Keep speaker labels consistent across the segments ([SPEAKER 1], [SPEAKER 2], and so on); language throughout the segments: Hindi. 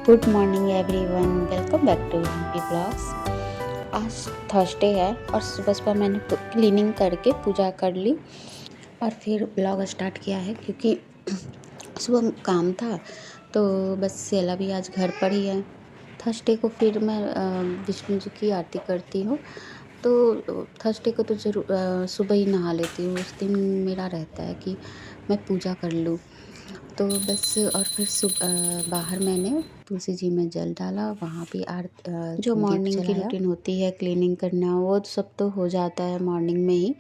[SPEAKER 1] Good morning everyone, welcome back to UP blogs. आज थर्सडे है और सुबह सुबह मैंने क्लीनिंग करके पूजा कर ली और फिर ब्लॉग स्टार्ट किया है क्योंकि सुबह काम था। तो बस सेला भी आज घर पर ही है। थर्सडे को फिर मैं विष्णु जी की आरती करती हूँ। तो थर्सडे को तो ज़रूर सुबह ही नहा लेती हूँ। उस दिन मेरा रहता है कि मैं पूजा कर लूँ। तो बस और फिर बाहर मैंने तुलसी जी में जल डाला, वहाँ भी जो
[SPEAKER 2] दीप
[SPEAKER 1] मॉर्निंग की
[SPEAKER 2] जलाया।
[SPEAKER 1] रूटीन होती है क्लीनिंग करना, वो सब तो हो जाता है मॉर्निंग में ही।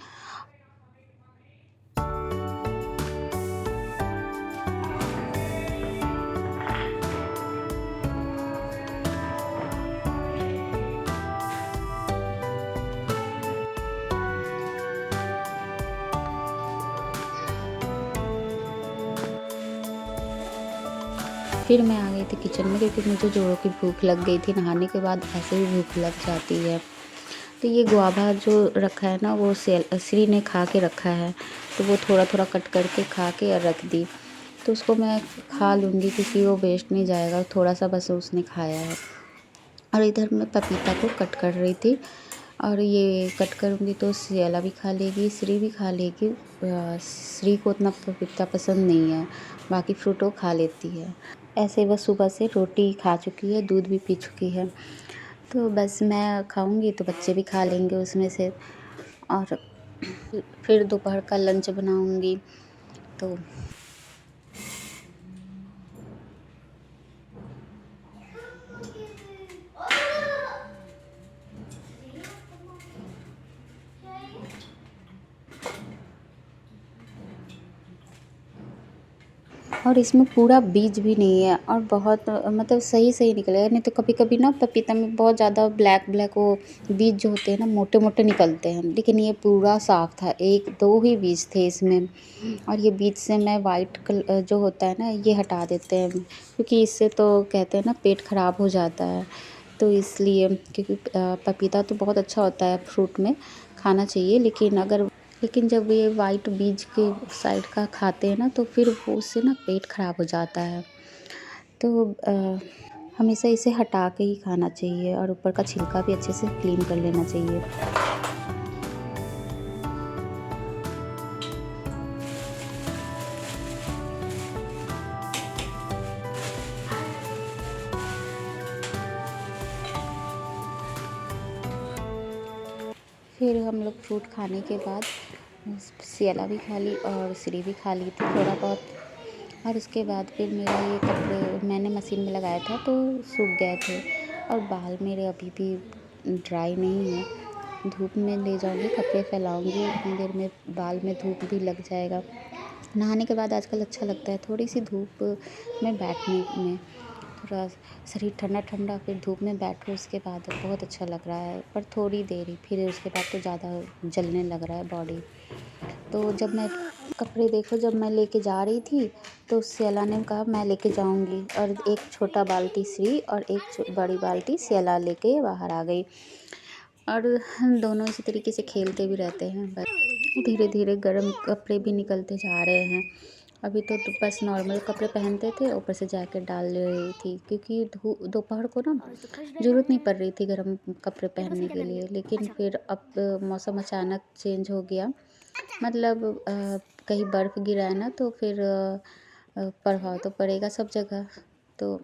[SPEAKER 1] फिर मैं आ गई थी किचन में क्योंकि मुझे जोरों की भूख लग गई थी। नहाने के बाद ऐसे ही भूख लग जाती है। तो ये गुआवा जो रखा है ना, वो श्री ने खा के रखा है, तो वो थोड़ा थोड़ा कट करके खा के और रख दी। तो उसको मैं खा लूँगी क्योंकि वो वेस्ट नहीं जाएगा, थोड़ा सा बस उसने खाया है। और इधर मैं पपीता को कट कर रही थी और ये कट करूँगी तो सियाला भी खा लेगी, श्री भी खा लेगी। श्री को उतना पपीता पसंद नहीं है, बाकी फ्रूट वो खा लेती है। ऐसे वह सुबह से रोटी खा चुकी है, दूध भी पी चुकी है। तो बस मैं खाऊंगी तो बच्चे भी खा लेंगे उसमें से। और फिर दोपहर का लंच बनाऊंगी। तो और इसमें पूरा बीज भी नहीं है और बहुत मतलब सही सही निकलेगा। नहीं तो कभी कभी ना पपीता में बहुत ज़्यादा ब्लैक ब्लैक वो बीज जो होते हैं ना, मोटे मोटे निकलते हैं, लेकिन ये पूरा साफ़ था। एक दो ही बीज थे इसमें। और ये बीज से मैं वाइट कलर जो होता है ना, ये हटा देते हैं क्योंकि इससे तो कहते हैं ना पेट ख़राब हो जाता है। तो इसलिए क्योंकि पपीता तो बहुत अच्छा होता है, फ्रूट में खाना चाहिए, लेकिन जब ये वाइट बीज के साइड का खाते हैं ना, तो फिर वो उससे ना पेट ख़राब हो जाता है। तो हमेशा इसे हटा के ही खाना चाहिए और ऊपर का छिलका भी अच्छे से क्लीन कर लेना चाहिए। फिर हम लोग फ्रूट खाने के बाद सियाला भी खा ली और श्री भी खा ली थी थोड़ा बहुत। और उसके बाद फिर मेरा ये कपड़े मैंने मशीन में लगाया था तो सूख गए थे और बाल मेरे अभी भी ड्राई नहीं है। धूप में ले जाऊंगी, कपड़े फैलाऊंगी, उतनी देर में बाल में धूप भी लग जाएगा। नहाने के बाद आजकल अच्छा लगता है थोड़ी सी धूप में बैठने में, थोड़ा शरीर ठंडा ठंडा, फिर धूप में बैठो उसके बाद बहुत अच्छा लग रहा है। पर थोड़ी देर ही, फिर उसके बाद तो ज़्यादा जलने लग रहा है बॉडी। तो जब मैं कपड़े देखो, जब मैं लेके जा रही थी तो सियाला ने कहा मैं लेके जाऊंगी, और एक छोटा बाल्टी श्री और एक बड़ी बाल्टी सियाला लेके बाहर आ गई। और हम दोनों इसी तरीके से खेलते भी रहते हैं। बस धीरे धीरे गर्म कपड़े भी निकलते जा रहे हैं। अभी तो बस नॉर्मल कपड़े पहनते थे, ऊपर से जैकेट डाल रही थी क्योंकि दोपहर को ना ज़रूरत नहीं पड़ रही थी गर्म कपड़े पहनने के लिए। लेकिन फिर अब मौसम अचानक चेंज हो गया, मतलब कहीं बर्फ़ गिरा है ना, तो फिर प्रभाव तो पड़ेगा सब जगह। तो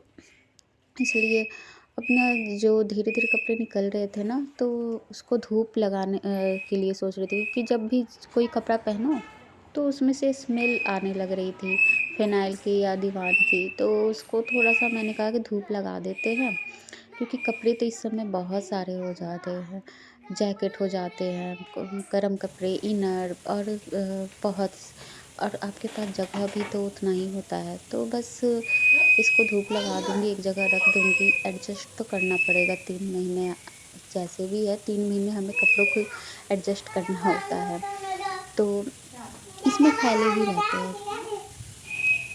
[SPEAKER 1] इसलिए अपना जो धीरे धीरे कपड़े निकल रहे थे ना, तो उसको धूप लगाने के लिए सोच रही थी, क्योंकि जब भी कोई कपड़ा पहनो तो उसमें से स्मेल आने लग रही थी फिनाइल की या दीवार की। तो उसको थोड़ा सा मैंने कहा कि धूप लगा देते हैं, क्योंकि कपड़े तो इस समय बहुत सारे हो जाते हैं। जैकेट हो जाते हैं, गर्म कपड़े, इनर, और बहुत, और आपके पास जगह भी तो उतना ही होता है। तो बस इसको धूप लगा दूँगी, एक जगह रख दूँगी। एडजस्ट तो करना पड़ेगा 3 महीने, जैसे भी है 3 महीने हमें कपड़ों को एडजस्ट करना होता है। तो इसमें फैले भी रहते हैं।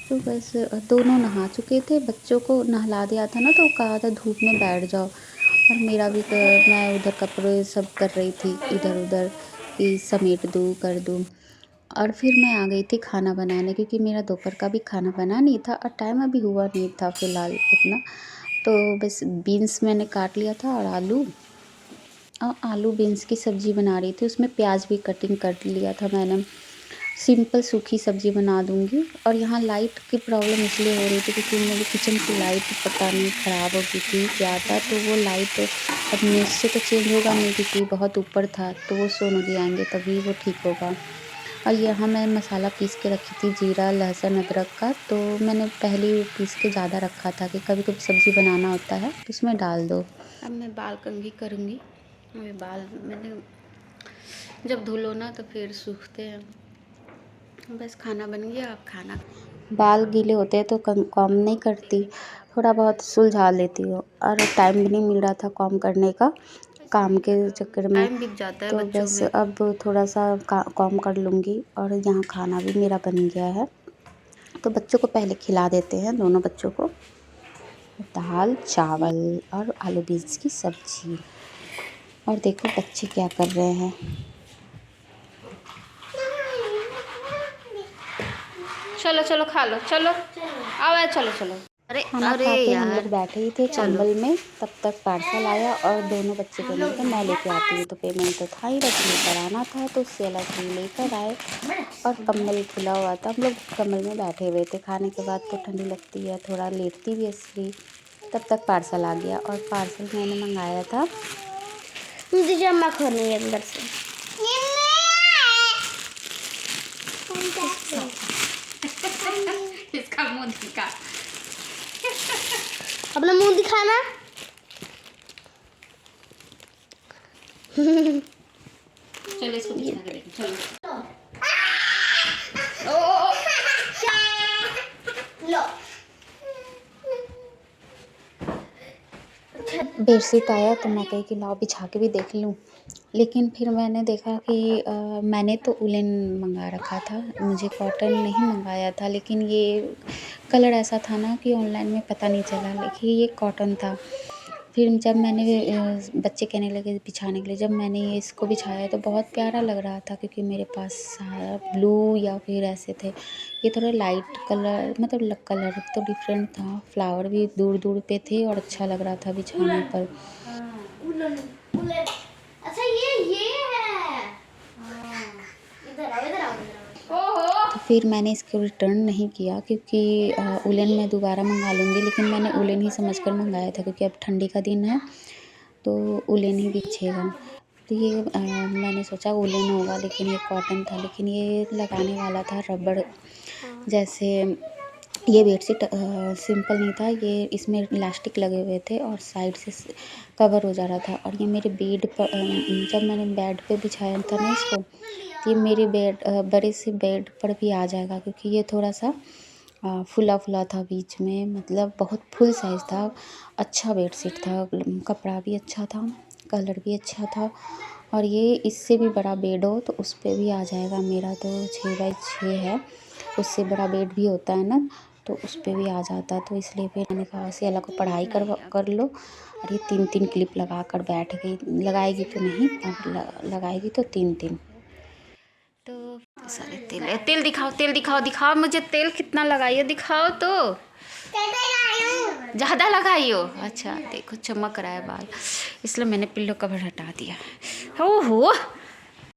[SPEAKER 1] तो बस दोनों नहा चुके थे, बच्चों को नहला दिया था ना, तो कहा था धूप में बैठ जाओ। और मेरा भी मैं उधर कपड़े सब कर रही थी इधर उधर कि समेट दूँ कर दूँ। और फिर मैं आ गई थी खाना बनाने, क्योंकि मेरा दोपहर का भी खाना बना नहीं था और टाइम अभी हुआ नहीं था फ़िलहाल इतना। तो बस बीन्स मैंने काट लिया था और आलू बीन्स की सब्ज़ी बना रही थी। उसमें प्याज भी कटिंग कर लिया था मैंने। सिंपल सूखी सब्ज़ी बना दूँगी। और यहाँ लाइट की प्रॉब्लम इसलिए हो रही थी क्योंकि मेरी किचन की लाइट पता नहीं ख़राब हो गई थी क्या था, तो वो लाइट अब मेरे से तो चेंज होगा नहीं क्योंकि बहुत ऊपर था, तो वो सोनू आएंगे तभी वो ठीक होगा। और यहाँ मैं मसाला पीस के रखी थी, जीरा लहसुन अदरक का, तो मैंने पहले ही पीस के ज़्यादा रखा था कि कभी कभी सब्ज़ी बनाना होता है तो उसमें डाल दो। अब मैं बाल कंघी करूँगी। ये बाल मैंने जब धो लो ना तो फिर सूखते हैं। बस खाना बन गया। अब खाना, बाल गीले होते हैं तो कॉम नहीं करती, थोड़ा बहुत सुलझा लेती हूँ। और टाइम भी नहीं मिल रहा था कॉम करने का, काम के चक्कर में
[SPEAKER 2] टाइम बीत जाता है
[SPEAKER 1] तो
[SPEAKER 2] बच्चों
[SPEAKER 1] बस
[SPEAKER 2] में।
[SPEAKER 1] अब थोड़ा सा कॉम कर लूँगी। और यहाँ खाना भी मेरा बन गया है, तो बच्चों को पहले खिला देते हैं, दोनों बच्चों को। दाल चावल और आलू बीन्स की सब्ज़ी। और देखो बच्चे क्या कर रहे हैं।
[SPEAKER 2] चलो चलो खा लो, चलो आओ, चलो चलो। अरे
[SPEAKER 1] खाना
[SPEAKER 2] अरे
[SPEAKER 1] खा के हम लोग
[SPEAKER 2] यार,
[SPEAKER 1] बैठे ही थे
[SPEAKER 2] चलो।
[SPEAKER 1] कंबल में, तब तक पार्सल आया और दोनों बच्चे कहने लगे मैं लेके आती हूँ। तो पेमेंट तो था ही, बस लेकर आना था, तो उससे अलग से लेकर आए। और कंबल खुला हुआ था, हम लोग कंबल में बैठे हुए थे। खाने के बाद तो ठंडी लगती है, थोड़ा लेटती भी है इसलिए। तब तक पार्सल आ गया। और पार्सल मैंने मंगाया था,
[SPEAKER 3] मुझे जमा खोलनी है अंदर से।
[SPEAKER 2] इसका मुंह दिखा।
[SPEAKER 3] अपना मुंह दिखाना।
[SPEAKER 2] चलो इसको दिखा के देखो, चलो।
[SPEAKER 3] लो।
[SPEAKER 1] बेडशीट आया तो मैं कही कि लाओ बिछा के भी देख लूँ। लेकिन फिर मैंने देखा कि मैंने तो उलेन मंगा रखा था, मुझे कॉटन नहीं मंगाया था। लेकिन ये कलर ऐसा था ना कि ऑनलाइन में पता नहीं चला, लेकिन ये कॉटन था। फिर जब मैंने बच्चे कहने लगे बिछाने के लिए, जब मैंने ये इसको बिछाया तो बहुत प्यारा लग रहा था क्योंकि मेरे पास सारा ब्लू या फिर ऐसे थे। ये थोड़ा लाइट कलर, मतलब कलर तो डिफरेंट था, फ्लावर भी दूर दूर पे थे और अच्छा लग रहा था बिछाने पर।
[SPEAKER 3] उलन उलन। अच्छा ये है। इधर आओ, इधर आओ, इधर आओ।
[SPEAKER 1] तो फिर मैंने इसको रिटर्न नहीं किया क्योंकि उलन मैं दोबारा मंगा लूँगी। लेकिन मैंने उलन ही समझ कर मंगाया था क्योंकि अब ठंडी का दिन है तो उलन ही बिछेगा। तो ये मैंने सोचा उलन होगा, लेकिन ये कॉटन था। लेकिन ये लगाने वाला था रबड़ जैसे। ये बेडशीट सिंपल नहीं था, ये इसमें इलास्टिक लगे हुए थे और साइड से कवर हो जा रहा था। और ये मेरे बेड पर जब मैंने बेड पे बिछाया था ना इसको, तो ये मेरे बड़े से बेड पर भी आ जाएगा क्योंकि ये थोड़ा सा फुला फुला था बीच में, मतलब बहुत फुल साइज़ था। अच्छा बेडशीट था, कपड़ा भी अच्छा था, कलर भी अच्छा था। और ये इससे भी बड़ा बेड हो तो उस पर भी आ जाएगा। मेरा तो 6x6 है, उससे बड़ा बेड भी होता है ना, तो उस पर भी आ जाता। तो इसलिए फिर मैंने कहा से अलग को पढ़ाई कर लो। और ये 3-3 क्लिप लगा कर बैठ गई, लगाएगी तो नहीं, लगाएगी तो 3-3। तो सारे तेल तेल दिखाओ, तेल दिखाओ, दिखाओ मुझे तेल कितना लगाई हो, दिखाओ तो। ज़्यादा लगाई हो, अच्छा देखो चमक रहा है बाल, इसलिए मैंने पिल्लो कवर हटा दिया। ओहो